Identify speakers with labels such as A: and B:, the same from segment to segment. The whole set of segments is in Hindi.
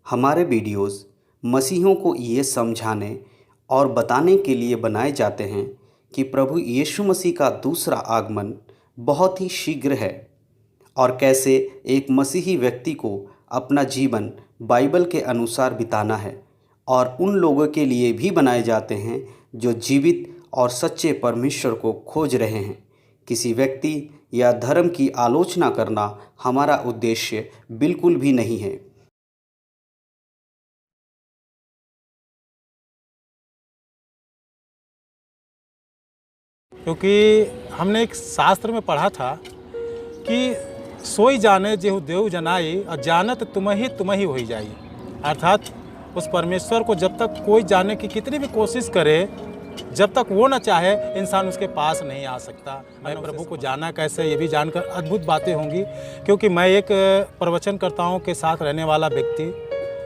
A: हमारे वीडियोस मसीहियों को ये समझाने और बताने के लिए बनाए जाते हैं कि प्रभु यीशु मसीह का दूसरा आगमन बहुत ही शीघ्र है और कैसे एक मसीही व्यक्ति को अपना जीवन बाइबल के अनुसार बिताना है, और उन लोगों के लिए भी बनाए जाते हैं जो जीवित और सच्चे परमेश्वर को खोज रहे हैं। किसी व्यक्ति या धर्म की आलोचना करना हमारा उद्देश्य बिल्कुल भी नहीं है।
B: क्योंकि हमने एक शास्त्र में पढ़ा था कि सोई जाने जेहु देव जनाई और जानत तुम ही हो जाई। अर्थात उस परमेश्वर को जब तक कोई जानने की कितनी भी कोशिश करे, जब तक वो ना चाहे, इंसान उसके पास नहीं आ सकता। मैं प्रभु को जाना कैसे, ये भी जानकर अद्भुत बातें होंगी। क्योंकि मैं एक प्रवचनकर्ताओं के साथ रहने वाला व्यक्ति,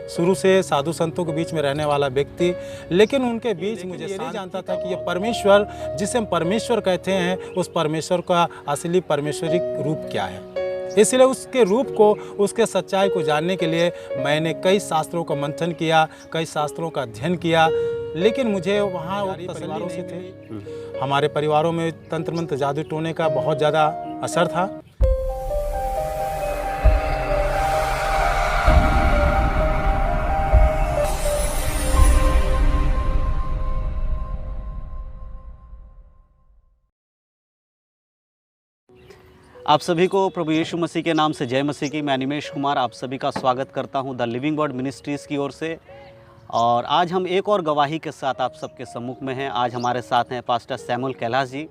B: शुरू से साधु संतों के बीच में रहने वाला व्यक्ति, लेकिन उनके बीच मुझे ये नहीं जानता था कि ये परमेश्वर जिसे हम परमेश्वर कहते हैं, उस परमेश्वर का असली परमेश्वरिक रूप क्या है। इसलिए उसके रूप को, उसके सच्चाई को जानने के लिए मैंने कई शास्त्रों का मंथन किया, कई शास्त्रों का अध्ययन किया, लेकिन मुझे वहाँ परिवारों से थे, हमारे परिवारों में तंत्र मंत्र जादू टोने का बहुत ज़्यादा असर था।
C: आप सभी को प्रभु यीशु मसीह के नाम से जय मसीह की। मैं निमेश कुमार आप सभी का स्वागत करता हूं द लिविंग वर्ड मिनिस्ट्रीज़ की ओर से। और आज हम एक और गवाही के साथ आप सबके सम्मुख में हैं। आज हमारे साथ हैं पास्टर सैमुअल कैलाश जी,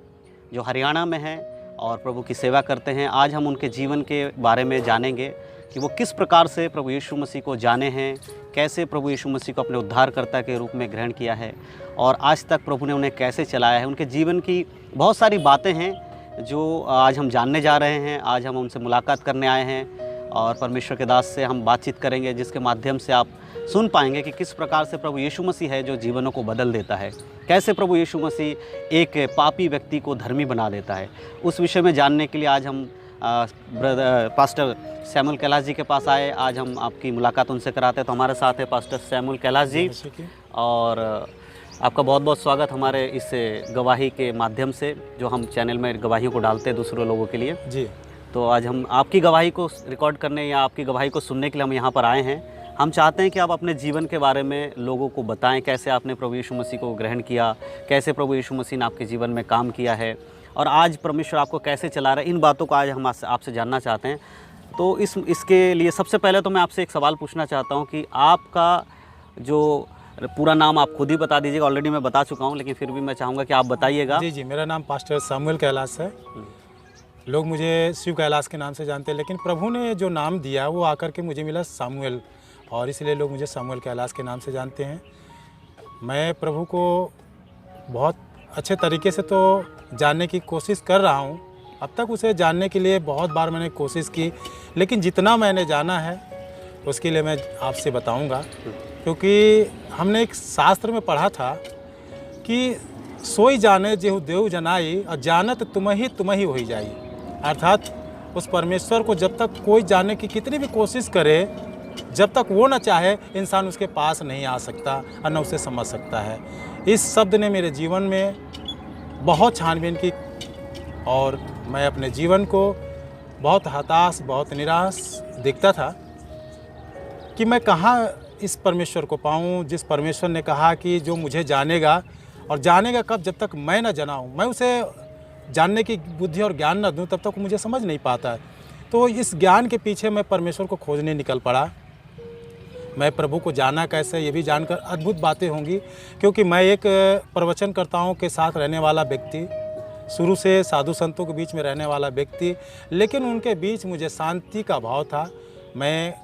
C: जो हरियाणा में हैं और प्रभु की सेवा करते हैं। आज हम उनके जीवन के बारे में जानेंगे कि वो किस प्रकार से प्रभु यीशु मसीह को जाने हैं, कैसे प्रभु यीशु मसीह को अपने उद्धारकर्ता के रूप में ग्रहण किया है और आज तक प्रभु ने उन्हें कैसे चलाया है। उनके जीवन की बहुत सारी बातें हैं जो आज हम जानने जा रहे हैं। आज हम उनसे मुलाकात करने आए हैं और परमेश्वर के दास से हम बातचीत करेंगे, जिसके माध्यम से आप सुन पाएंगे कि किस प्रकार से प्रभु यीशु मसीह है जो जीवनों को बदल देता है, कैसे प्रभु यीशु मसीह एक पापी व्यक्ति को धर्मी बना देता है। उस विषय में जानने के लिए आज हम पास्टर सैमुअल कैलाश जी के पास आए। आज हम आपकी मुलाकात उनसे कराते हैं। तो हमारे साथ है पास्टर सैमुअल कैलाश जी, और आपका बहुत बहुत स्वागत हमारे इस गवाही के माध्यम से, जो हम चैनल में गवाहियों को डालते हैं दूसरे लोगों के लिए
B: जी।
C: तो आज हम आपकी गवाही को रिकॉर्ड करने या आपकी गवाही को सुनने के लिए हम यहाँ पर आए हैं। हम चाहते हैं कि आप अपने जीवन के बारे में लोगों को बताएं, कैसे आपने प्रभु यीशु मसीह को ग्रहण किया, कैसे प्रभु यीशु मसीह ने आपके जीवन में काम किया है और आज परमेश्वर आपको कैसे चला रहा है। इन बातों को आज हम आपसे जानना चाहते हैं। तो इसके लिए सबसे पहले तो मैं आपसे एक सवाल पूछना चाहता हूँ कि आपका जो पूरा नाम आप खुद ही बता दीजिएगा। ऑलरेडी मैं बता चुका हूँ, लेकिन फिर भी मैं चाहूँगा कि आप बताइएगा।
B: जी जी, मेरा नाम पास्टर सैमुअल कैलाश है। लोग मुझे शिव कैलाश के नाम से जानते हैं, लेकिन प्रभु ने जो नाम दिया वो आकर के मुझे मिला सामुएल, और इसलिए लोग मुझे सैमुअल कैलाश के नाम से जानते हैं। मैं प्रभु को बहुत अच्छे तरीके से तो जानने की कोशिश कर रहा हूँ। अब तक उसे जानने के लिए बहुत बार मैंने कोशिश की, लेकिन जितना मैंने जाना है उसके लिए मैं आपसे बताऊँगा। क्योंकि हमने एक शास्त्र में पढ़ा था कि सोई जाने जेहु देव जनाई और जानत तुम ही हो जाई। अर्थात उस परमेश्वर को जब तक कोई जानने की कितनी भी कोशिश करे, जब तक वो ना चाहे, इंसान उसके पास नहीं आ सकता और न उसे समझ सकता है। इस शब्द ने मेरे जीवन में बहुत छानबीन की और मैं अपने जीवन को बहुत हताश, बहुत निराश देखता था कि मैं कहाँ इस परमेश्वर को पाऊँ, जिस परमेश्वर ने कहा कि जो मुझे जानेगा, और जानेगा कब, जब तक मैं ना जनाऊँ, मैं उसे जानने की बुद्धि और ज्ञान ना दूँ, तब तक मुझे समझ नहीं पाता है। तो इस ज्ञान के पीछे मैं परमेश्वर को खोजने निकल पड़ा। मैं प्रभु को जाना कैसे, ये भी जानकर अद्भुत बातें होंगी। क्योंकि मैं एक प्रवचनकर्ताओं के साथ रहने वाला व्यक्ति, शुरू से साधु संतों के बीच में रहने वाला व्यक्ति, लेकिन उनके बीच मुझे शांति का भाव था। मैं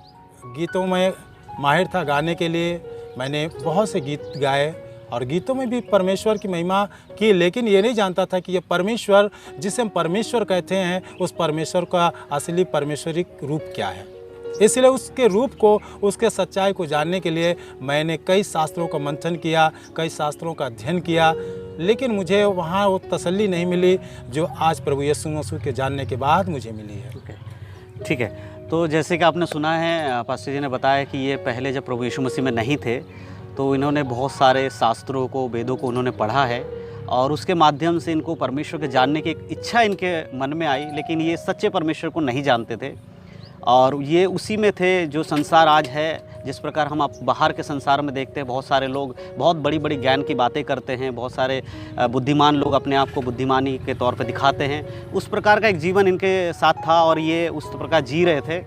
B: गीतों में माहिर था गाने के लिए, मैंने बहुत से गीत गाए और गीतों में भी परमेश्वर की महिमा की, लेकिन ये नहीं जानता था कि ये परमेश्वर जिसे हम परमेश्वर कहते हैं, उस परमेश्वर का असली परमेश्वरिक रूप क्या है। इसलिए उसके रूप को, उसके सच्चाई को जानने के लिए मैंने कई शास्त्रों का मंथन किया, कई शास्त्रों का अध्ययन किया, लेकिन मुझे वहाँ वो तसल्ली नहीं मिली जो आज प्रभु यीशु मसीह के जानने के बाद मुझे मिली है।
C: ठीक है। तो जैसे कि आपने सुना है, पास्टर जी ने बताया कि ये पहले जब प्रभु यीशु मसीह में नहीं थे तो इन्होंने बहुत सारे शास्त्रों को, वेदों को उन्होंने पढ़ा है और उसके माध्यम से इनको परमेश्वर के जानने की एक इच्छा इनके मन में आई, लेकिन ये सच्चे परमेश्वर को नहीं जानते थे और ये उसी में थे जो संसार आज है। जिस प्रकार हम आप बाहर के संसार में देखते हैं, बहुत सारे लोग बहुत बड़ी बड़ी ज्ञान की बातें करते हैं, बहुत सारे बुद्धिमान लोग अपने आप को बुद्धिमानी के तौर पर दिखाते हैं, उस प्रकार का एक जीवन इनके साथ था और ये उस प्रकार जी रहे थे।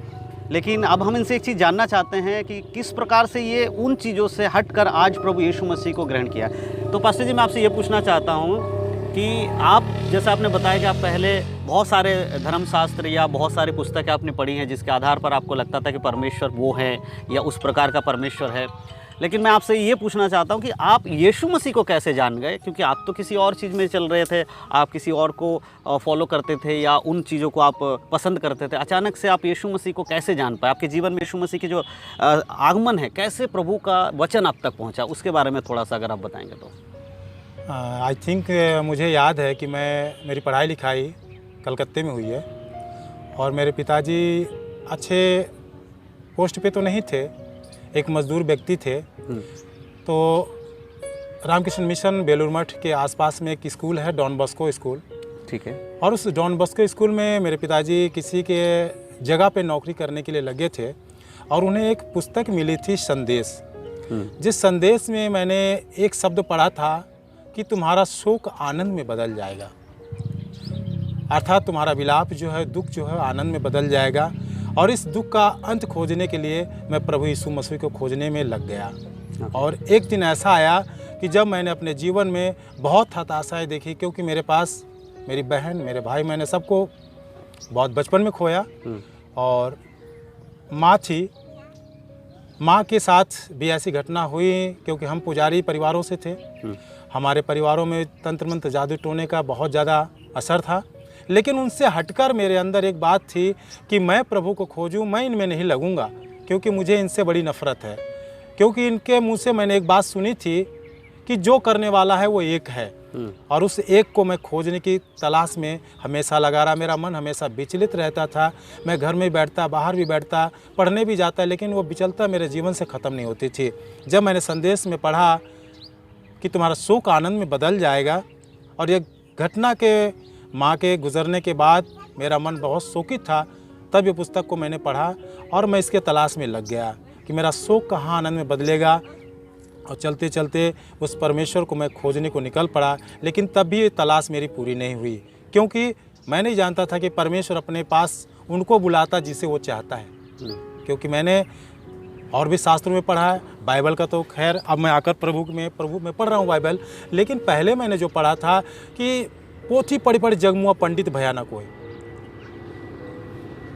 C: लेकिन अब हम इनसे एक चीज़ जानना चाहते हैं कि किस प्रकार से ये उन चीज़ों से हटकर आज प्रभु यीशु मसीह को ग्रहण किया। तो पास्टर जी, मैं आपसे ये पूछना चाहता हूँ कि आप, जैसा आपने बताया कि आप पहले बहुत सारे धर्मशास्त्र या बहुत सारी पुस्तकें आपने पढ़ी हैं जिसके आधार पर आपको लगता था कि परमेश्वर वो है या उस प्रकार का परमेश्वर है, लेकिन मैं आपसे ये पूछना चाहता हूँ कि आप यीशु मसीह को कैसे जान गए? क्योंकि आप तो किसी और चीज़ में चल रहे थे, आप किसी और को फॉलो करते थे या उन चीज़ों को आप पसंद करते थे। अचानक से आप यीशु मसीह को कैसे जान पाए? आपके जीवन में यीशु मसीह की जो आगमन है, कैसे प्रभु का वचन आप तक पहुँचा, उसके बारे में थोड़ा सा अगर आप बताएँगे तो।
B: आई थिंक मुझे याद है कि मेरी पढ़ाई लिखाई कलकत्ते में हुई है और मेरे पिताजी अच्छे पोस्ट पे तो नहीं थे, एक मज़दूर व्यक्ति थे। तो रामकृष्ण मिशन बेलूर मठ के आसपास में एक स्कूल है, डॉन बॉस्को स्कूल।
C: ठीक है।
B: और उस डॉन बॉस्को स्कूल में मेरे पिताजी किसी के जगह पे नौकरी करने के लिए लगे थे और उन्हें एक पुस्तक मिली थी, संदेश। जिस संदेश में मैंने एक शब्द पढ़ा था कि तुम्हारा शोक आनंद में बदल जाएगा, अर्थात तुम्हारा विलाप जो है, दुख जो है, आनंद में बदल जाएगा। और इस दुख का अंत खोजने के लिए मैं प्रभु यीशु मसीह को खोजने में लग गया। और एक दिन ऐसा आया कि जब मैंने अपने जीवन में बहुत हताशाएं देखी, क्योंकि मेरे पास मेरी बहन, मेरे भाई, मैंने सबको बहुत बचपन में खोया और माँ थी। माँ के साथ भी ऐसी घटना हुई क्योंकि हम पुजारी परिवारों से थे। हमारे परिवारों में तंत्र मंत्र जादू टोने का बहुत ज़्यादा असर था, लेकिन उनसे हटकर मेरे अंदर एक बात थी कि मैं प्रभु को खोजूं, मैं इनमें नहीं लगूंगा, क्योंकि मुझे इनसे बड़ी नफ़रत है। क्योंकि इनके मुंह से मैंने एक बात सुनी थी कि जो करने वाला है वो एक है, और उस एक को मैं खोजने की तलाश में हमेशा लगा रहा। मेरा मन हमेशा विचलित रहता था। मैं घर में बैठता, बाहर भी बैठता, पढ़ने भी जाता, लेकिन वो विचलता मेरे जीवन से ख़त्म नहीं होती थी। जब मैंने संदेश में पढ़ा कि तुम्हारा शोक आनंद में बदल जाएगा, और ये घटना के माँ के गुज़रने के बाद मेरा मन बहुत शोकित था, तब ये पुस्तक को मैंने पढ़ा और मैं इसके तलाश में लग गया कि मेरा शोक कहाँ आनंद में बदलेगा। और चलते चलते उस परमेश्वर को मैं खोजने को निकल पड़ा, लेकिन तब भी ये तलाश मेरी पूरी नहीं हुई, क्योंकि मैं नहीं जानता था कि परमेश्वर अपने पास उनको बुलाता जिसे वो चाहता है। क्योंकि मैंने और भी शास्त्रों में पढ़ा है, बाइबल का तो खैर अब मैं आकर प्रभु में पढ़ रहा हूँ बाइबल, लेकिन पहले मैंने जो पढ़ा था कि पोथी पढ़ी पढ़ी जगमुआ पंडित भयानक होए,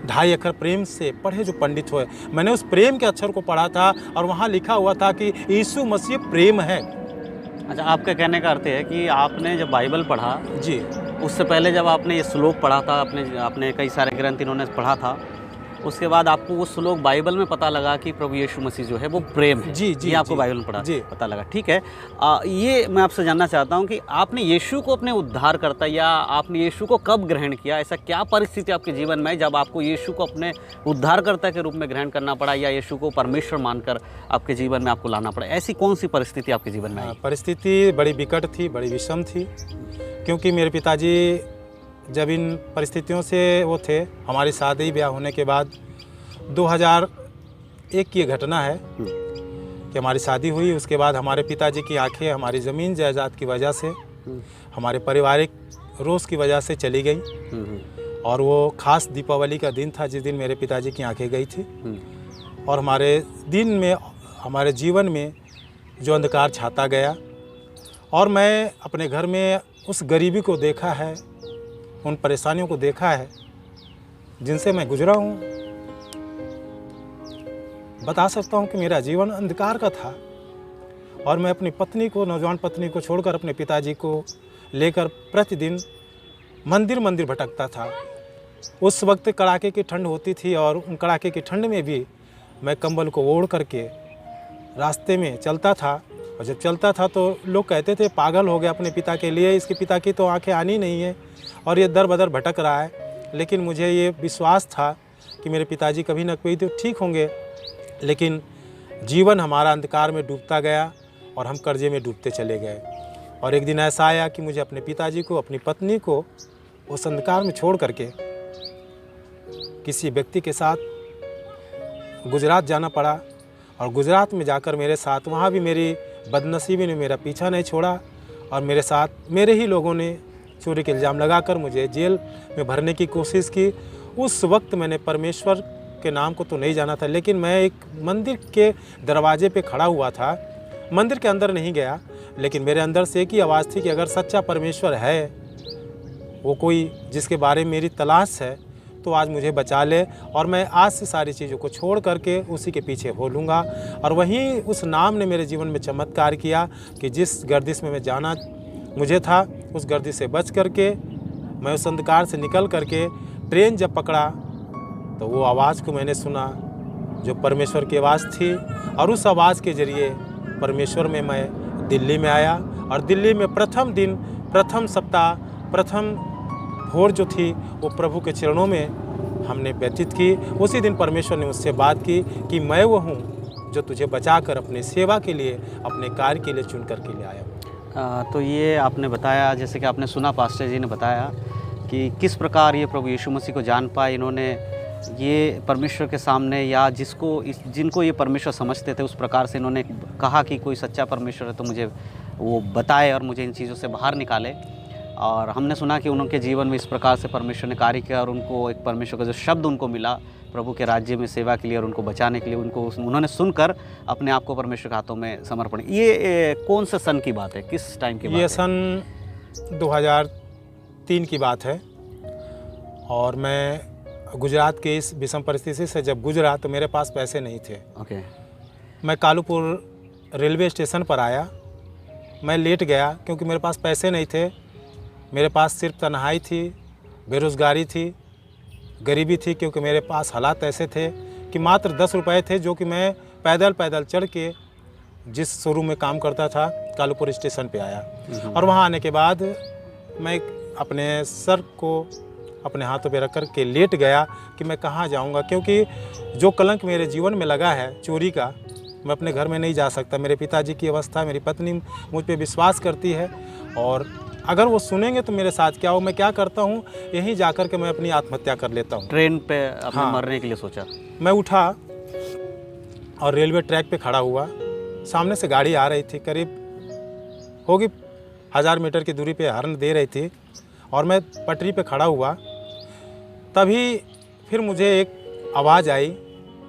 B: 2.5 अक्षर प्रेम से पढ़े जो पंडित होए। मैंने उस प्रेम के अक्षर को पढ़ा था और वहाँ लिखा हुआ था कि यीशु मसीह प्रेम है।
C: अच्छा, आपका कहने का अर्थ है कि आपने जब बाइबल पढ़ा
B: जी,
C: उससे पहले जब आपने ये श्लोक पढ़ा था, आपने कई सारे ग्रंथ इन्होंने पढ़ा था, उसके बाद आपको वो श्लोक बाइबल में पता लगा कि प्रभु यीशु मसीह जो है वो प्रेम है।
B: जी जी,
C: ये आपको
B: जी,
C: बाइबल में
B: जी
C: पता लगा। ठीक है। ये मैं आपसे जानना चाहता हूँ कि आपने यीशु को अपने उद्धार करता, या आपने यीशु को कब ग्रहण किया? ऐसा क्या परिस्थिति आपके जीवन में जब आपको यीशु को अपने उद्धारकर्ता के रूप में ग्रहण करना पड़ा, या यीशु को परमेश्वर मानकर आपके जीवन में आपको लाना पड़ा? ऐसी कौन सी परिस्थिति आपके जीवन में आई?
B: परिस्थिति बड़ी विकट थी, बड़ी विषम थी, क्योंकि मेरे पिताजी जब इन परिस्थितियों से वो थे, हमारी शादी ब्याह होने के बाद 2001 की घटना है कि हमारी शादी हुई। उसके बाद हमारे पिताजी की आंखें हमारी ज़मीन जायदाद की वजह से, हमारे पारिवारिक रोज़ की वजह से चली गई। और वो ख़ास दीपावली का दिन था जिस दिन मेरे पिताजी की आंखें गई थी। और हमारे दिन में, हमारे जीवन में जो अंधकार छाता गया, और मैं अपने घर में उस गरीबी को देखा है, उन परेशानियों को देखा है जिनसे मैं गुजरा हूँ। बता सकता हूँ कि मेरा जीवन अंधकार का था, और मैं अपनी पत्नी को, नौजवान पत्नी को छोड़कर अपने पिताजी को लेकर प्रतिदिन मंदिर मंदिर भटकता था। उस वक्त कड़ाके की ठंड होती थी, और उन कड़ाके की ठंड में भी मैं कंबल को ओढ़ करके रास्ते में चलता था। और जब चलता था तो लोग कहते थे पागल हो गया अपने पिता के लिए, इसके पिता की तो आंखें आनी नहीं है और ये दर बदर भटक रहा है। लेकिन मुझे ये विश्वास था कि मेरे पिताजी कभी ना कभी तो ठीक होंगे, लेकिन जीवन हमारा अंधकार में डूबता गया और हम कर्जे में डूबते चले गए। और एक दिन ऐसा आया कि मुझे अपने पिताजी को, अपनी पत्नी को उस अंधकार में छोड़ करके किसी व्यक्ति के साथ गुजरात जाना पड़ा। और गुजरात में जाकर मेरे साथ वहाँ भी मेरी बदनसीबी ने मेरा पीछा नहीं छोड़ा और मेरे साथ मेरे ही लोगों ने चोरी के इल्ज़ाम लगाकर मुझे जेल में भरने की कोशिश की। उस वक्त मैंने परमेश्वर के नाम को तो नहीं जाना था, लेकिन मैं एक मंदिर के दरवाजे पे खड़ा हुआ था। मंदिर के अंदर नहीं गया, लेकिन मेरे अंदर से एक ही आवाज़ थी कि अगर सच्चा परमेश्वर है, वो कोई जिसके बारे में मेरी तलाश है, तो आज मुझे बचा ले और मैं आज से सारी चीज़ों को छोड़ करके उसी के पीछे हो लूँगा। और वहीं उस नाम ने मेरे जीवन में चमत्कार किया कि जिस गर्दिश में मैं जाना मुझे था, उस गर्दिश से बच करके मैं उस अंधकार से निकल करके ट्रेन जब पकड़ा तो वो आवाज़ को मैंने सुना जो परमेश्वर की आवाज़ थी। और उस आवाज़ के ज़रिए परमेश्वर में मैं दिल्ली में आया और दिल्ली में प्रथम दिन, प्रथम सप्ताह, प्रथम भोर जो थी वो प्रभु के चरणों में हमने व्यतीत की। उसी दिन परमेश्वर ने मुझसे बात की कि मैं वो हूँ जो तुझे बचाकर अपने सेवा के लिए, अपने कार्य के लिए चुन करके ले आया।
C: तो ये आपने बताया, जैसे कि आपने सुना पास्टर जी ने बताया कि किस प्रकार ये प्रभु यीशु मसीह को जान पाए। इन्होंने ये परमेश्वर के सामने या जिनको ये परमेश्वर समझते थे उस प्रकार से इन्होंने कहा कि कोई सच्चा परमेश्वर है तो मुझे वो बताए और मुझे इन चीज़ों से बाहर निकाले। और हमने सुना कि उनके जीवन में इस प्रकार से परमेश्वर ने कार्य किया और उनको एक परमेश्वर का जो शब्द उनको मिला प्रभु के राज्य में सेवा के लिए और उनको बचाने के लिए, उन्होंने सुनकर अपने आप को परमेश्वर के हाथों में समर्पण। ये कौन से सन की बात है, किस टाइम की बात है?
B: ये सन 2003 की बात है और मैं गुजरात के इस विषम परिस्थिति से जब गुजरा तो मेरे पास पैसे नहीं थे।
C: ओके।
B: मैं कालूपुर रेलवे स्टेशन पर आया, मैं लेट गया क्योंकि मेरे पास पैसे नहीं थे। मेरे पास सिर्फ तन्हाई थी, बेरोज़गारी थी, गरीबी थी, क्योंकि मेरे पास हालात ऐसे थे कि मात्र 10 रुपए थे जो कि मैं पैदल चढ़ के जिस शोरूम में काम करता था कालूपुर स्टेशन पे आया। और वहाँ आने के बाद मैं अपने सर को अपने हाथों पे रख कर के लेट गया कि मैं कहाँ जाऊँगा, क्योंकि जो कलंक मेरे जीवन में लगा है चोरी का, मैं अपने घर में नहीं जा सकता। मेरे पिताजी की अवस्था, मेरी पत्नी मुझ पे विश्वास करती है और अगर वो सुनेंगे तो मेरे साथ क्या हो। मैं क्या करता हूँ, यहीं जाकर के मैं अपनी आत्महत्या कर लेता हूँ।
C: ट्रेन पे अपने मरने के लिए सोचा?
B: मैं उठा और रेलवे ट्रैक पे खड़ा हुआ। सामने से गाड़ी आ रही थी, करीब होगी 1000 मीटर की दूरी पे हॉर्न दे रही थी और मैं पटरी पे खड़ा हुआ। तभी फिर मुझे एक आवाज़ आई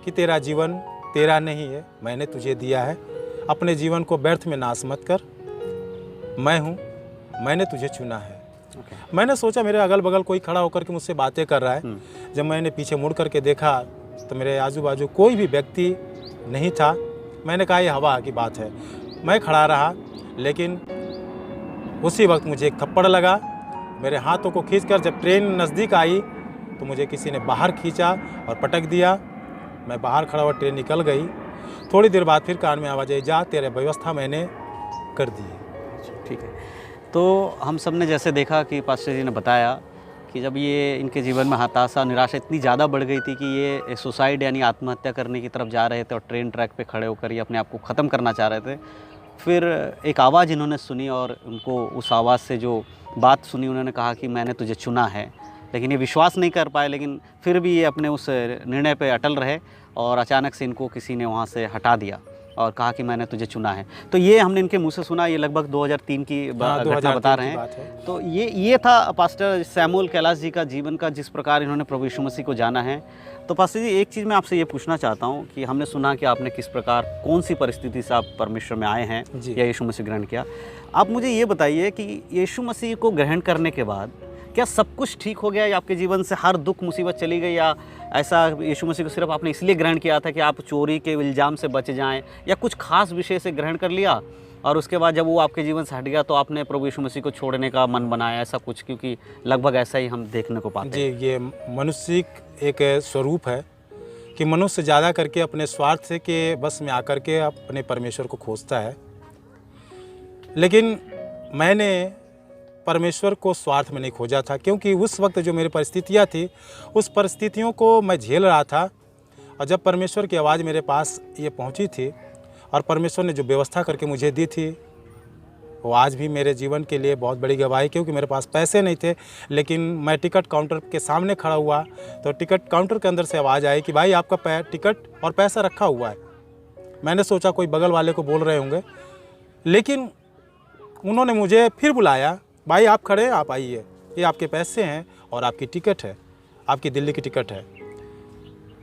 B: कि तेरा जीवन तेरा नहीं है, मैंने तुझे दिया है, अपने जीवन को व्यर्थ में नाश मत कर, मैं हूँ, मैंने तुझे चुना है। मैंने सोचा मेरे अगल बगल कोई खड़ा होकर के मुझसे बातें कर रहा है। जब मैंने पीछे मुड़ करके देखा तो मेरे आजू बाजू कोई भी व्यक्ति नहीं था। मैंने कहा ये हवा की बात है। मैं खड़ा रहा, लेकिन उसी वक्त मुझे एक थप्पड़ लगा। मेरे हाथों को खींचकर जब ट्रेन नज़दीक आई तो मुझे किसी ने बाहर खींचा और पटक दिया। मैं बाहर खड़ा हुआ, ट्रेन निकल गई। थोड़ी देर बाद फिर कान में आवाज़ आई, जा तेरे व्यवस्था मैंने कर दी है।
C: ठीक है। तो हम सब ने जैसे देखा कि पास्टर जी ने बताया कि जब ये इनके जीवन में हताशा, निराशा इतनी ज़्यादा बढ़ गई थी कि ये सुसाइड यानी आत्महत्या करने की तरफ जा रहे थे और ट्रेन ट्रैक पे खड़े होकर ये अपने आप को ख़त्म करना चाह रहे थे। फिर एक आवाज़ इन्होंने सुनी और उनको उस आवाज़ से जो बात सुनी, उन्होंने कहा कि मैंने तुझे चुना है। लेकिन ये विश्वास नहीं कर पाए, लेकिन फिर भी ये अपने उस निर्णय पे अटल रहे और अचानक से इनको किसी ने वहाँ से हटा दिया और कहा कि मैंने तुझे चुना है। तो ये हमने इनके मुंह से सुना। ये लगभग 2003 की घटना बता रहे हैं। तो ये था पास्टर सैमुअल कैलाश जी का जीवन का, जिस प्रकार इन्होंने प्रभु यीशु मसीह को जाना है। तो पास्टर जी, एक चीज़ मैं आपसे ये पूछना चाहता हूँ कि हमने सुना कि आपने किस प्रकार, कौन सी परिस्थिति से आप परमेश्वर में आए हैं या यीशु मसीह ग्रहण किया। आप मुझे ये बताइए कि यीशु मसीह को ग्रहण करने के बाद क्या सब कुछ ठीक हो गया या आपके जीवन से हर दुख मुसीबत चली गई, या ऐसा यीशु मसीह को सिर्फ आपने इसलिए ग्रहण किया था कि आप चोरी के इल्ज़ाम से बच जाएं, या कुछ खास विषय से ग्रहण कर लिया और उसके बाद जब वो आपके जीवन से हट गया तो आपने प्रभु यीशु मसीह को छोड़ने का मन बनाया, ऐसा कुछ? क्योंकि लगभग ऐसा ही हम देखने को पाते हैं।
B: जी, ये मनुष्य एक स्वरूप है कि मनुष्य ज़्यादा करके अपने स्वार्थ के बस में आकर के अपने परमेश्वर को खोजता है। लेकिन मैंने परमेश्वर को स्वार्थ में नहीं खोजा था, क्योंकि उस वक्त जो मेरी परिस्थितियाँ थी उस परिस्थितियों को मैं झेल रहा था। और जब परमेश्वर की आवाज़ मेरे पास ये पहुंची थी और परमेश्वर ने जो व्यवस्था करके मुझे दी थी, वो आज भी मेरे जीवन के लिए बहुत बड़ी गवाही। क्योंकि मेरे पास पैसे नहीं थे, लेकिन मैं टिकट काउंटर के सामने खड़ा हुआ तो टिकट काउंटर के अंदर से आवाज़ आई कि भाई आपका टिकट और पैसा रखा हुआ है। मैंने सोचा कोई बगल वाले को बोल रहे होंगे, लेकिन उन्होंने मुझे फिर बुलाया, भाई आप खड़े हैं, आप आइए, ये आपके पैसे हैं और आपकी टिकट है, आपकी दिल्ली की टिकट है।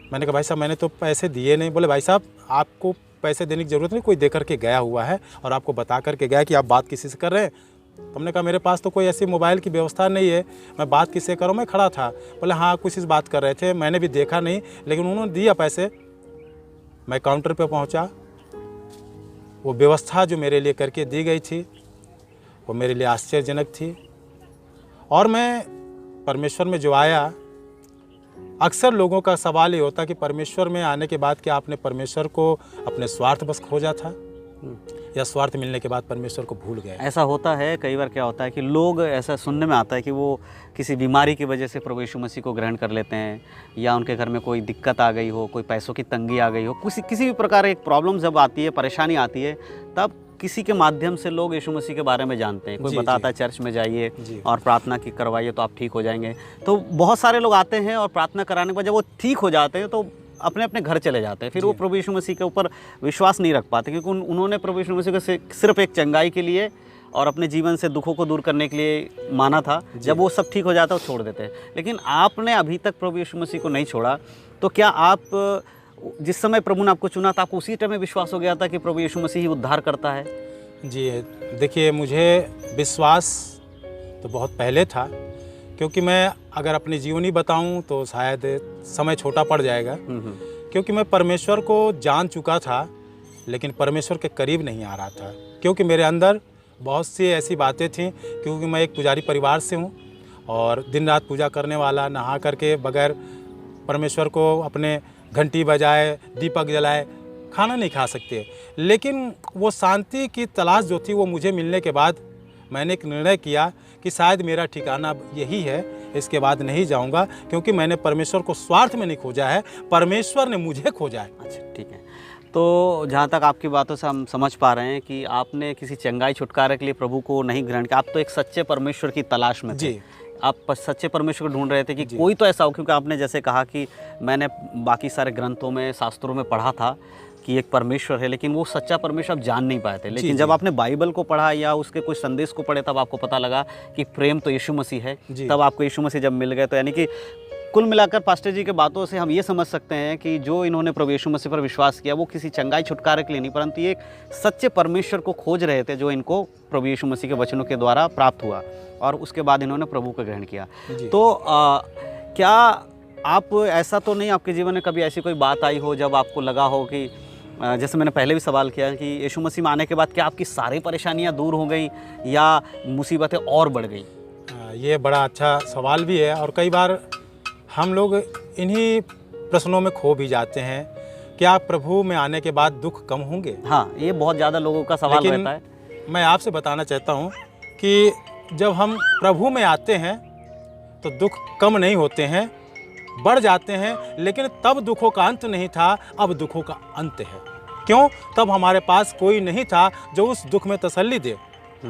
B: मैंने कहा भाई साहब मैंने तो पैसे दिए नहीं। बोले भाई साहब आपको पैसे देने की ज़रूरत नहीं, कोई दे करके गया हुआ है और आपको बता करके गया कि आप बात किसी से कर रहे हैं। हमने कहा मेरे पास तो कोई ऐसी मोबाइल की व्यवस्था नहीं है, मैं बात किससे करूँ, मैं खड़ा था। बोले हाँ कुछ इस बात कर रहे थे, मैंने भी देखा नहीं, लेकिन उन्होंने दिया पैसे। मैं काउंटर पे पहुंचा, वो व्यवस्था जो मेरे लिए करके दी गई थी वो मेरे लिए आश्चर्यजनक थी। और मैं परमेश्वर में जो आया, अक्सर लोगों का सवाल ये होता कि परमेश्वर में आने के बाद क्या आपने परमेश्वर को अपने स्वार्थ बस खोजा था या स्वार्थ मिलने के बाद परमेश्वर को भूल गए।
C: ऐसा होता है कई बार। क्या होता है कि लोग, ऐसा सुनने में आता है कि वो किसी बीमारी की वजह से प्रभु यीशु मसीह को ग्रहण कर लेते हैं, या उनके घर में कोई दिक्कत आ गई हो, कोई पैसों की तंगी आ गई हो, किसी भी प्रकार एक प्रॉब्लम जब आती है, परेशानी आती है, तब किसी के माध्यम से लोग यीशु मसीह के बारे में जानते हैं। कोई बताता है चर्च में जाइए और प्रार्थना की करवाइए तो आप ठीक हो जाएंगे। तो बहुत सारे लोग आते हैं और प्रार्थना कराने के बाद जब वो ठीक हो जाते हैं तो अपने अपने घर चले जाते हैं। फिर वो प्रभु यीशु मसीह के ऊपर विश्वास नहीं रख पाते, क्योंकि उन्होंने प्रभु यीशु मसीह को सिर्फ एक चंगाई के लिए और अपने जीवन से दुखों को दूर करने के लिए माना था। जब वो सब ठीक हो जाता है वो छोड़ देते हैं। लेकिन आपने अभी तक प्रभु यीशु मसीह को नहीं छोड़ा, तो क्या आप जिस समय प्रभु ने आपको चुना था आपको उसी टाइम में विश्वास हो गया था कि प्रभु यीशु मसीह ही उद्धार करता है?
B: जी देखिए, मुझे विश्वास तो बहुत पहले था, क्योंकि मैं अगर अपनी जीवनी बताऊं तो शायद समय छोटा पड़ जाएगा। क्योंकि मैं परमेश्वर को जान चुका था, लेकिन परमेश्वर के करीब नहीं आ रहा था, क्योंकि मेरे अंदर बहुत सी ऐसी बातें थीं। क्योंकि मैं एक पुजारी परिवार से हूं और दिन रात पूजा करने वाला, नहा करके बगैर परमेश्वर को अपने घंटी बजाए, दीपक जलाए खाना नहीं खा सकते। लेकिन वो शांति की तलाश जो थी वो मुझे मिलने के बाद मैंने एक निर्णय किया कि शायद मेरा ठिकाना यही है, इसके बाद नहीं जाऊंगा, क्योंकि मैंने परमेश्वर को स्वार्थ में नहीं खोजा है, परमेश्वर ने मुझे खोजा है।
C: अच्छा, ठीक है। तो जहाँ तक आपकी बातों से हम समझ पा रहे हैं कि आपने किसी चंगाई छुटकारे के लिए प्रभु को नहीं ग्रहण किया, आप तो एक सच्चे परमेश्वर की तलाश में थे।
B: जी,
C: आप सच्चे परमेश्वर को ढूंढ रहे थे कि कोई तो ऐसा हो, क्योंकि आपने जैसे कहा कि मैंने बाकी सारे ग्रंथों में, शास्त्रों में पढ़ा था कि एक परमेश्वर है, लेकिन वो सच्चा परमेश्वर आप जान नहीं पाए थे। लेकिन जब आपने बाइबल को पढ़ा या उसके कुछ संदेश को पढ़े, तब आपको पता लगा कि प्रेम तो यीशु मसीह है। तब आपको यीशु मसीह जब मिल गए, तो यानी कि कुल मिलाकर पास्टर जी के बातों से हम ये समझ सकते हैं कि जो इन्होंने प्रभु यीशु मसीह पर विश्वास किया वो किसी चंगाई छुटकारे के लिए नहीं, परंतु ये एक सच्चे परमेश्वर को खोज रहे थे, जो इनको प्रभु यीशु मसीह के वचनों के द्वारा प्राप्त हुआ, और उसके बाद इन्होंने प्रभु को ग्रहण किया। तो क्या आप, ऐसा तो नहीं आपके जीवन में कभी ऐसी कोई बात आई हो जब आपको लगा हो कि जैसे मैंने पहले भी सवाल किया कि यीशु मसीह में आने के बाद क्या आपकी सारी परेशानियां दूर हो गई या मुसीबतें और बढ़ गई?
B: ये बड़ा अच्छा सवाल भी है, और कई बार हम लोग इन्हीं प्रश्नों में खो भी जाते हैं। क्या प्रभु में आने के बाद दुख कम होंगे?
C: हाँ, ये बहुत ज़्यादा लोगों का सवाल रहता है।
B: मैं आपसे बताना चाहता हूँ कि जब हम प्रभु में आते हैं तो दुख कम नहीं होते हैं, बढ़ जाते हैं। लेकिन तब दुखों का अंत नहीं था, अब दुखों का अंत है। क्यों? तब हमारे पास कोई नहीं था जो उस दुख में तसल्ली दे,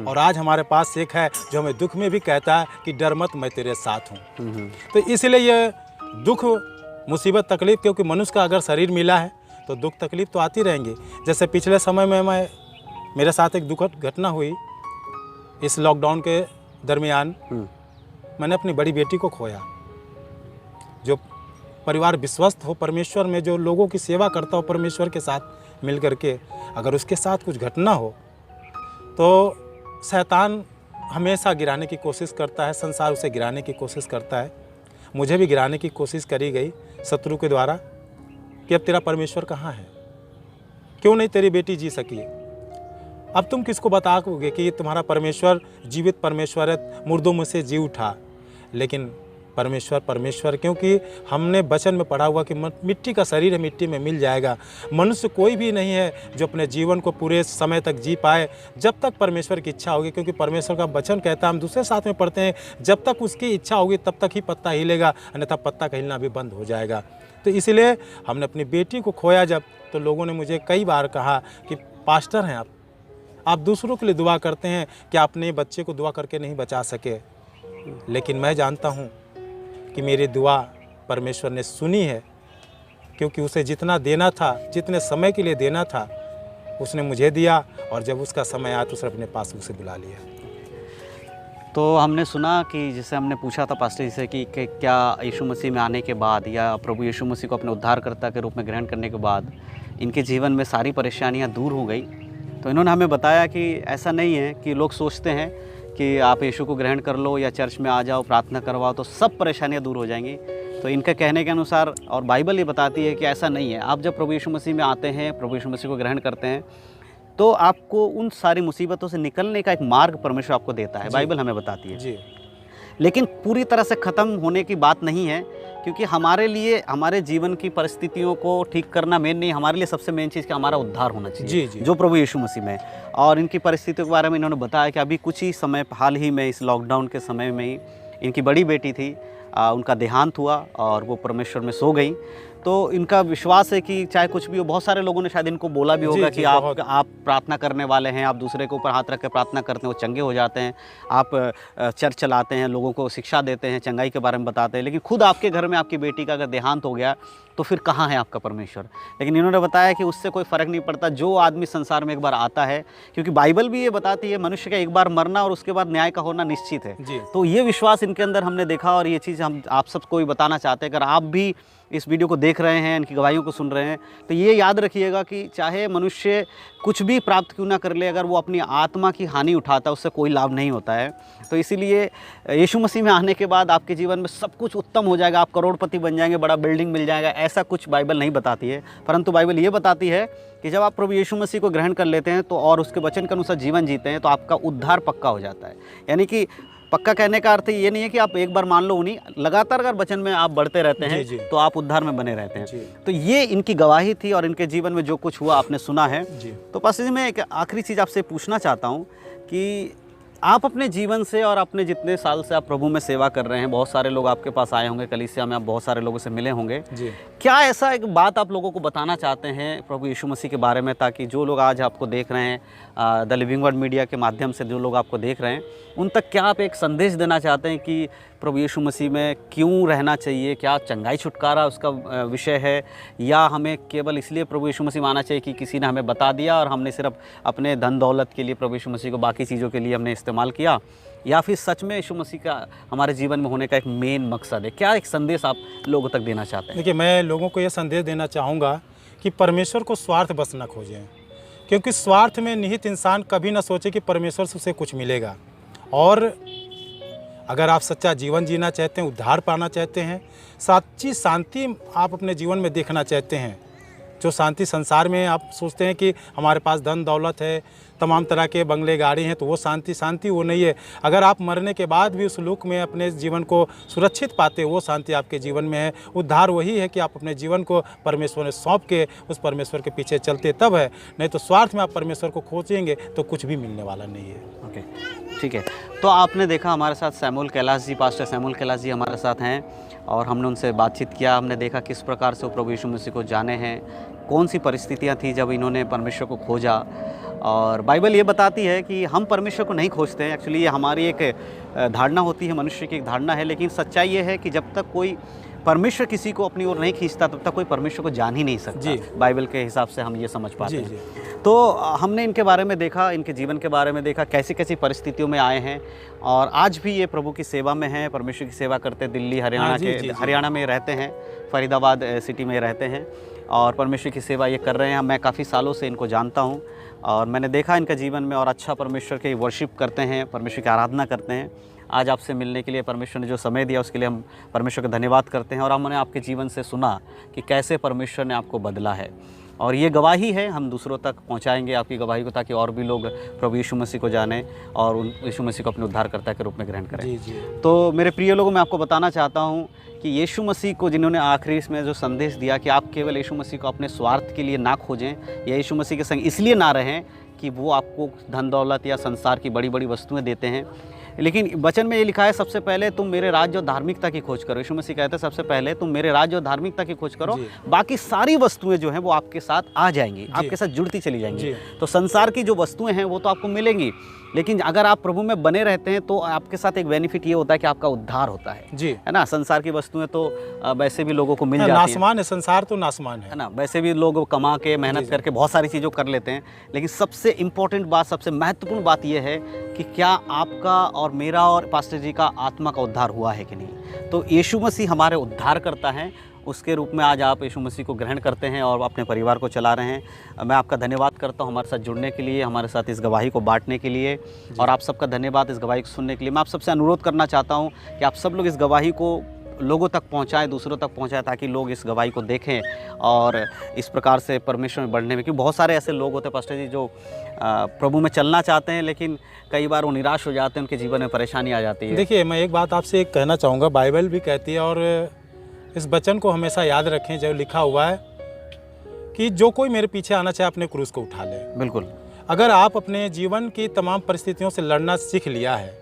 B: और आज हमारे पास एक है जो हमें दुख में भी कहता है कि डर मत, मैं तेरे साथ हूँ। तो इसलिए ये दुख, मुसीबत, तकलीफ, क्योंकि मनुष्य का अगर शरीर मिला है तो दुख तकलीफ तो आती रहेंगी। जैसे पिछले समय में मेरे साथ एक दुखद घटना हुई। इस लॉकडाउन के दरमियान मैंने अपनी बड़ी बेटी को खोया। जो परिवार विश्वस्त हो परमेश्वर में, जो लोगों की सेवा करता हो परमेश्वर के साथ मिल करके, अगर उसके साथ कुछ घटना हो तो शैतान हमेशा गिराने की कोशिश करता है, संसार उसे गिराने की कोशिश करता है। मुझे भी गिराने की कोशिश करी गई शत्रु के द्वारा कि अब तेरा परमेश्वर कहाँ है, क्यों नहीं तेरी बेटी जी सकी, अब तुम किसको बताओगे कि ये तुम्हारा परमेश्वर जीवित परमेश्वर है, मुर्दों में से जी उठा। लेकिन परमेश्वर परमेश्वर, क्योंकि हमने वचन में पढ़ा हुआ कि मिट्टी का शरीर है, मिट्टी में मिल जाएगा। मनुष्य कोई भी नहीं है जो अपने जीवन को पूरे समय तक जी पाए जब तक परमेश्वर की इच्छा होगी, क्योंकि परमेश्वर का वचन कहता है, हम दूसरे साथ में पढ़ते हैं, जब तक उसकी इच्छा होगी तब तक ही पत्ता हिलेगा, अन्यथा पत्ता का हिलना भी बंद हो जाएगा। तो इसलिए हमने अपनी बेटी को खोया जब, तो लोगों ने मुझे कई बार कहा कि पास्टर हैं आप दूसरों के लिए दुआ करते हैं कि अपने बच्चे को दुआ करके नहीं बचा सके, लेकिन मैं जानता हूँ कि मेरी दुआ परमेश्वर ने सुनी है, क्योंकि उसे जितना देना था, जितने समय के लिए देना था, उसने मुझे दिया, और जब उसका समय आया तो उसने अपने पास उसे बुला लिया।
C: तो हमने सुना कि जैसे हमने पूछा था पास्टर जी से कि क्या यीशु मसीह में आने के बाद या प्रभु यीशु मसीह को अपने उद्धारकर्ता के रूप में ग्रहण करने के बाद इनके जीवन में सारी परेशानियां दूर हो गई। तो इन्होंने हमें बताया कि ऐसा नहीं है कि लोग सोचते हैं कि आप यीशु को ग्रहण कर लो या चर्च में आ जाओ, प्रार्थना करवाओ तो सब परेशानियां दूर हो जाएंगी। तो इनके कहने के अनुसार, और बाइबल ये बताती है कि ऐसा नहीं है। आप जब प्रभु यीशु मसीह में आते हैं, प्रभु यीशु मसीह को ग्रहण करते हैं, तो आपको उन सारी मुसीबतों से निकलने का एक मार्ग परमेश्वर आपको देता है, बाइबल हमें बताती है
B: जी।
C: लेकिन पूरी तरह से ख़त्म होने की बात नहीं है, क्योंकि हमारे लिए हमारे जीवन की परिस्थितियों को ठीक करना मेन नहीं, हमारे लिए सबसे मेन चीज़ कि हमारा उद्धार होना चाहिए,
B: जी, जी।
C: जो प्रभु यीशु मसीह में है। और इनकी परिस्थितियों के बारे में इन्होंने बताया कि अभी कुछ ही समय, हाल ही में इस लॉकडाउन के समय में ही इनकी बड़ी बेटी थी, उनका देहांत हुआ और वो परमेश्वर में सो गई। तो इनका विश्वास है कि चाहे कुछ भी हो, बहुत सारे लोगों ने शायद इनको बोला भी होगा कि आप प्रार्थना करने वाले हैं, आप दूसरे के ऊपर हाथ रख के प्रार्थना करते हैं, वो चंगे हो जाते हैं, आप चर्च चलाते हैं, लोगों को शिक्षा देते हैं, चंगाई के बारे में बताते हैं, लेकिन खुद आपके घर में आपकी बेटी का अगर देहांत हो गया तो फिर कहाँ है आपका परमेश्वर। लेकिन इन्होंने बताया कि उससे कोई फ़र्क नहीं पड़ता, जो आदमी संसार में एक बार आता है, क्योंकि बाइबल भी ये बताती है मनुष्य का एक बार मरना और उसके बाद न्याय का होना निश्चित है। तो ये विश्वास इनके अंदर हमने देखा, और ये चीज़ हम आप सबको भी बताना चाहते हैं। अगर आप भी इस वीडियो को देख रहे हैं, इनकी गवाहियों को सुन रहे हैं, तो ये याद रखिएगा कि चाहे मनुष्य कुछ भी प्राप्त क्यों ना कर ले, अगर वो अपनी आत्मा की हानि उठाता है उससे कोई लाभ नहीं होता है। तो इसीलिए यीशु मसीह में आने के बाद आपके जीवन में सब कुछ उत्तम हो जाएगा, आप करोड़पति बन जाएंगे, बड़ा बिल्डिंग मिल जाएगा, ऐसा कुछ बाइबल नहीं बताती है। परंतु बाइबल ये बताती है कि जब आप प्रभु यीशु मसीह को ग्रहण कर लेते हैं तो और उसके वचन के अनुसार जीवन जीते हैं, तो आपका उद्धार पक्का हो जाता है। यानी कि पक्का कहने का अर्थ ये नहीं है कि आप एक बार मान लो उन्हीं, लगातार अगर वचन में आप बढ़ते रहते हैं
B: जी।
C: तो आप उद्धार में बने रहते हैं। तो ये इनकी गवाही थी, और इनके जीवन में जो कुछ हुआ आपने सुना है। तो पास्टर जी, मैं एक आखिरी चीज़ आपसे पूछना चाहता हूँ कि आप अपने जीवन से और अपने जितने साल से आप प्रभु में सेवा कर रहे हैं, बहुत सारे लोग आपके पास आए होंगे, कलीसिया में आप बहुत सारे लोगों से मिले होंगे
B: जी।
C: क्या ऐसा एक बात आप लोगों को बताना चाहते हैं प्रभु यीशु मसीह के बारे में, ताकि जो लोग आज आपको देख रहे हैं, द लिविंग वर्ड मीडिया के माध्यम से जो लोग आपको देख रहे हैं, उन तक क्या आप एक संदेश देना चाहते हैं कि प्रभु यीशु मसीह में क्यों रहना चाहिए? क्या चंगाई छुटकारा उसका विषय है, या हमें केवल इसलिए प्रभु यीशु मसीह में आना चाहिए कि किसी ने हमें बता दिया और हमने सिर्फ अपने धन दौलत के लिए प्रभु यीशु मसीह को बाकी चीज़ों के लिए हमने इस्तेमाल किया, या फिर सच में यीशु मसीह का हमारे जीवन में होने का एक मेन मकसद है? क्या एक संदेश आप लोगों तक देना चाहते हैं?
B: देखिए, मैं लोगों को ये संदेश देना चाहूँगा कि परमेश्वर को स्वार्थ बस न खोजें, क्योंकि स्वार्थ में निहित इंसान कभी ना सोचे कि परमेश्वर से उसे कुछ मिलेगा। और अगर आप सच्चा जीवन जीना चाहते हैं, उद्धार पाना चाहते हैं, सच्ची शांति आप अपने जीवन में देखना चाहते हैं, जो शांति संसार में आप सोचते हैं कि हमारे पास धन दौलत है, तमाम तरह के बंगले गाड़ी हैं, तो वो शांति वो नहीं है। अगर आप मरने के बाद भी उस लोक में अपने जीवन को सुरक्षित पाते, वो शांति आपके जीवन में है। उद्धार वही है कि आप अपने जीवन को परमेश्वर ने सौंप के उस परमेश्वर के पीछे चलते, तब है। नहीं तो स्वार्थ में आप परमेश्वर को खोजेंगे तो कुछ भी मिलने वाला नहीं है।
C: ओके, ठीक है। तो आपने देखा हमारे साथ Samuel Kailash ji, pastor Samuel Kailash ji हमारे साथ हैं, और हमने उनसे बातचीत किया। हमने देखा किस प्रकार से वो प्रभु यीशु मसीह को जाने हैं, कौन सी परिस्थितियाँ थी जब इन्होंने परमेश्वर को खोजा। और बाइबल ये बताती है कि हम परमेश्वर को नहीं खोजते हैं। एक्चुअली ये हमारी एक धारणा होती है, मनुष्य की एक धारणा है, लेकिन सच्चाई ये है कि जब तक कोई परमेश्वर किसी को अपनी ओर नहीं खींचता तब तक कोई परमेश्वर को जान ही नहीं सकता। बाइबल के हिसाब से हम ये समझ पाते हैं। तो हमने इनके बारे में देखा, इनके जीवन के बारे में देखा, कैसी कैसी परिस्थितियों में आए हैं, और आज भी ये प्रभु की सेवा में हैं, परमेश्वर की सेवा करते। दिल्ली हरियाणा में रहते हैं, फरीदाबाद सिटी में रहते हैं, और परमेश्वर की सेवा ये कर रहे हैं। मैं काफ़ी सालों से इनको जानता हूँ, और मैंने देखा इनके जीवन में, और अच्छा परमेश्वर के वर्शिप करते हैं, परमेश्वर की आराधना करते हैं। आज आपसे मिलने के लिए परमेश्वर ने जो समय दिया उसके लिए हम परमेश्वर का धन्यवाद करते हैं। और हमने आपके जीवन से सुना कि कैसे परमेश्वर ने आपको बदला है। और ये गवाही है, हम दूसरों तक पहुंचाएंगे आपकी गवाही को, ताकि और भी लोग प्रभु यीशु मसीह को जानें और उन यीशु मसीह को अपने उद्धारकर्ता के रूप में ग्रहण करें।
B: जी जी।
C: तो मेरे प्रिय लोगों, मैं आपको बताना चाहता हूँ कि यीशु मसीह को जिन्होंने आखिरी इसमें जो संदेश दिया कि आप केवल यीशु मसीह को अपने स्वार्थ के लिए ना खोजें या यीशु मसीह के संग इसलिए ना रहें कि वो आपको धन दौलत या संसार की बड़ी बड़ी वस्तुएं देते हैं, लेकिन वचन में ये लिखा है सबसे पहले तुम मेरे राज्य और धार्मिकता की खोज करो। यीशु मसीह कहते हैं सबसे पहले तुम मेरे राज्य और धार्मिकता की खोज करो, बाकी सारी वस्तुएं जो हैं वो आपके साथ आ जाएंगी, आपके साथ जुड़ती चली जाएंगी। तो संसार की जो वस्तुएं हैं वो तो आपको मिलेंगी, लेकिन अगर आप प्रभु में बने रहते हैं तो आपके साथ एक बेनिफिट ये होता है कि आपका उद्धार होता है
B: जी,
C: है ना। संसार की वस्तुएं तो वैसे भी लोगों को मिल जाती हैं,
B: नासमान है संसार, तो नासमान है
C: ना। वैसे भी लोग कमा के मेहनत करके बहुत सारी चीज़ों कर लेते हैं, लेकिन सबसे इम्पोर्टेंट बात, सबसे महत्वपूर्ण बात यह है कि क्या आपका और मेरा और पास्टर जी का आत्मा का उद्धार हुआ है कि नहीं। तो यीशु मसीह हमारे उद्धार करता है, उसके रूप में आज आप यीशु मसीह को ग्रहण करते हैं और अपने परिवार को चला रहे हैं। मैं आपका धन्यवाद करता हूं हमारे साथ जुड़ने के लिए, हमारे साथ इस गवाही को बांटने के लिए, और आप सबका धन्यवाद इस गवाही को सुनने के लिए। मैं आप सबसे अनुरोध करना चाहता हूं कि आप सब लोग इस गवाही को लोगों तक पहुंचाएं, दूसरों तक पहुंचाएं, ताकि लोग इस गवाही को देखें और इस प्रकार से परमेश्वर में बढ़ने में, क्योंकि बहुत सारे ऐसे लोग होते हैं पास्टर जी जो प्रभु में चलना चाहते हैं, लेकिन कई बार वो निराश हो जाते हैं, उनके जीवन में परेशानी आ जाती है।
B: देखिए, मैं एक बात आपसे एक कहना चाहूँगा, बाइबल भी कहती है और इस वचन को हमेशा याद रखें, जो लिखा हुआ है कि जो कोई मेरे पीछे आना चाहे अपने क्रूस को उठा ले।
C: बिल्कुल।
B: अगर आप अपने जीवन की तमाम परिस्थितियों से लड़ना सीख लिया है,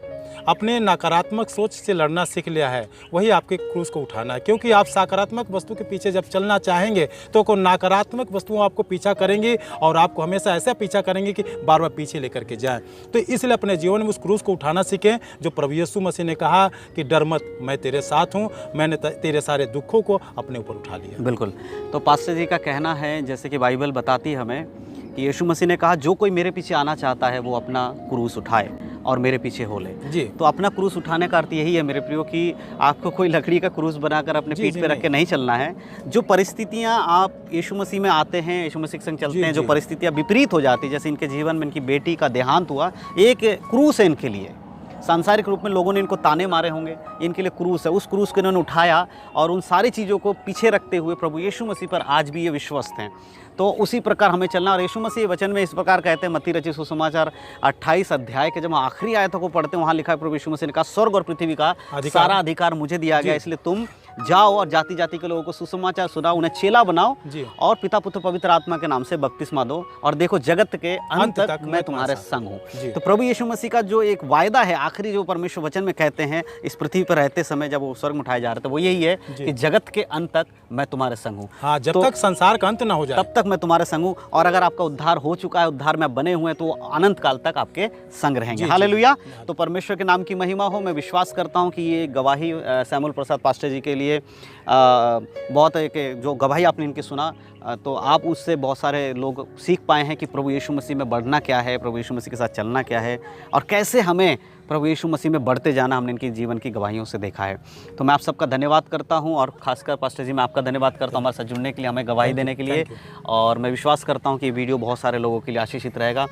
B: अपने नकारात्मक सोच से लड़ना सीख लिया है, वही आपके क्रूस को उठाना है। क्योंकि आप सकारात्मक वस्तु के पीछे जब चलना चाहेंगे तो कोई नकारात्मक वस्तुओं आपको पीछा करेंगी और आपको हमेशा ऐसा पीछा करेंगे कि बार बार पीछे लेकर के जाएं। तो इसलिए अपने जीवन में उस क्रूस को उठाना सीखें, जो प्रभु यीशु मसीह ने कहा कि डर मत, मैं तेरे साथ हूँ, मैंने तेरे सारे दुखों को अपने ऊपर उठा लिया।
C: बिल्कुल। तो पास्टर जी का कहना है, जैसे कि बाइबल बताती है हमें कि यीशु मसीह ने कहा जो कोई मेरे पीछे आना चाहता है वो अपना क्रूस उठाए और मेरे पीछे हो ले।
B: जी।
C: तो अपना क्रूस उठाने का अर्थ यही है मेरे प्रियो कि आपको कोई लकड़ी का क्रूस बनाकर अपने पीठ पे रख के नहीं चलना है। जो परिस्थितियां आप यीशु मसीह में आते हैं, यीशु मसीह के संग चलते हैं, जो परिस्थितियां विपरीत हो जाती, जैसे इनके जीवन में इनकी बेटी का देहांत हुआ, एक क्रूस है इनके लिए। सांसारिक रूप में लोगों ने इनको ताने मारे होंगे, इनके लिए क्रूस है। उस क्रूस को इन्होंने उठाया और उन सारी चीज़ों को पीछे रखते हुए प्रभु यीशु मसीह पर आज भी ये विश्वस्त हैं। तो उसी प्रकार हमें चलना। और यीशु मसीह वचन में इस प्रकार कहते हैं, मत्ती रचित सुसमाचार 28 अध्याय के जब हम आखिरी आयतों को पढ़ते हैं, वहाँ लिखा है प्रभु यीशु मसीह ने कहा स्वर्ग और पृथ्वी का सारा अधिकार मुझे दिया गया, इसलिए तुम जाओ और जाति जाति के लोगों को सुसमाचार सुनाओ, उन्हें चेला बनाओ और पिता पुत्र पवित्र आत्मा के नाम से बपतिस्मा दो, और देखो जगत के अंत तक मैं तुम्हारे संग हूँ। तो प्रभु यीशु मसीह का जो एक वायदा है, आखिरी जो परमेश्वर वचन में कहते हैं इस पृथ्वी पर रहते समय जब वो स्वर्ग में उठाए जा रहे थे, वो यही है कि जगत के अंत तक मैं तुम्हारे संग हूँ।
B: हाँ, जब तक संसार का अंत ना हो जाए
C: तब तक मैं तुम्हारे संग हूँ। और अगर आपका उद्धार हो चुका है, उद्धार में बने हुए हैं, तो अनंत काल तक आपके संग रहेंगे। हालेलुया। तो परमेश्वर के नाम की महिमा हो। मैं विश्वास करता हूँ कि ये गवाही सैमुअल प्रसाद पास्टर जी के लिए बहुत एक जो गवाही आपने इनकी सुना, तो आप उससे बहुत सारे लोग सीख पाए हैं कि प्रभु यीशु मसीह में बढ़ना क्या है, प्रभु यीशु मसीह के साथ चलना क्या है, और कैसे हमें प्रभु यीशु मसीह में बढ़ते जाना हमने इनकी जीवन की गवाहियों से देखा है। तो मैं आप सबका धन्यवाद करता हूं, और खासकर पास्टर जी मैं आपका धन्यवाद करता हूं हमारे साथ जुड़ने के लिए, हमें गवाही देने के लिए। और मैं विश्वास करता हूं कि ये वीडियो बहुत सारे लोगों के लिए आशीषित रहेगा।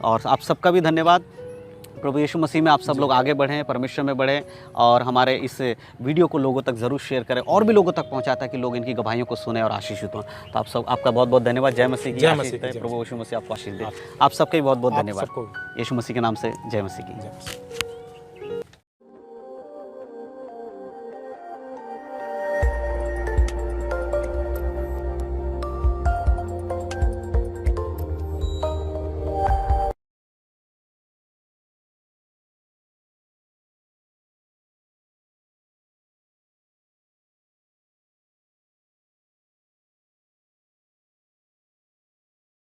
C: और आप सबका भी धन्यवाद। प्रभु यीशु मसीह में आप सब लोग आगे बढ़ें, परमेश्वर में बढ़ें, और हमारे इस वीडियो को लोगों तक ज़रूर शेयर करें और भी लोगों तक पहुंचाता है कि लोग इनकी गवाहियों को सुने और आशीषित हों। तो आप सब, आपका बहुत बहुत धन्यवाद। जय मसीह की आशीष है। प्रभु यीशु मसीह आपको आशीष दे। आप सबका भी बहुत बहुत धन्यवाद। यीशु मसीह के नाम से जय मसीह की।